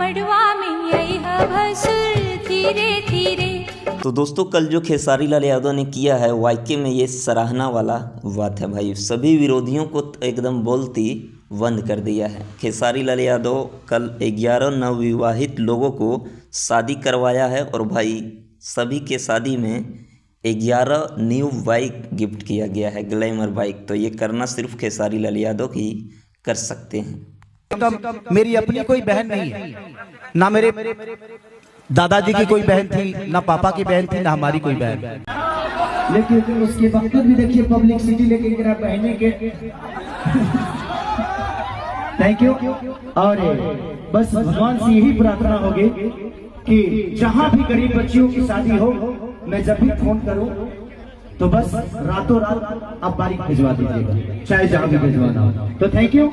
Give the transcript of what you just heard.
मड़वा में आई भसुर धीरे धीरे। तो दोस्तों कल जो खेसारी लाल यादव ने किया है वाकई में ये सराहना वाला बात है भाई। सभी विरोधियों को एकदम बोलती बंद कर दिया है। खेसारी लाल यादव कल 11 नवविवाहित लोगों को शादी करवाया है और भाई सभी के शादी में 11 न्यू बाइक गिफ्ट किया गया है, ग्लैमर बाइक। तो ये करना सिर्फ खेसारी लाल यादव ही कर सकते हैं। मेरी अपनी कोई बहन नहीं है, ना मेरे दादाजी की कोई बहन थी, ना पापा की बहन थी, ना हमारी कोई बहन। लेकिन उसके बावजूद भी देखिए पब्लिक सिटी लेके गिरा बहने के। Thank you. और बस भगवान से यही प्रार्थना होगी कि जहां भी गरीब बच्चियों की शादी हो, मैं जब भी फोन करूं तो बस रातों रात आप बाइक भिजवा दीजिएगा, चाहे जहां भी भिजवाना हो। तो थैंक यू।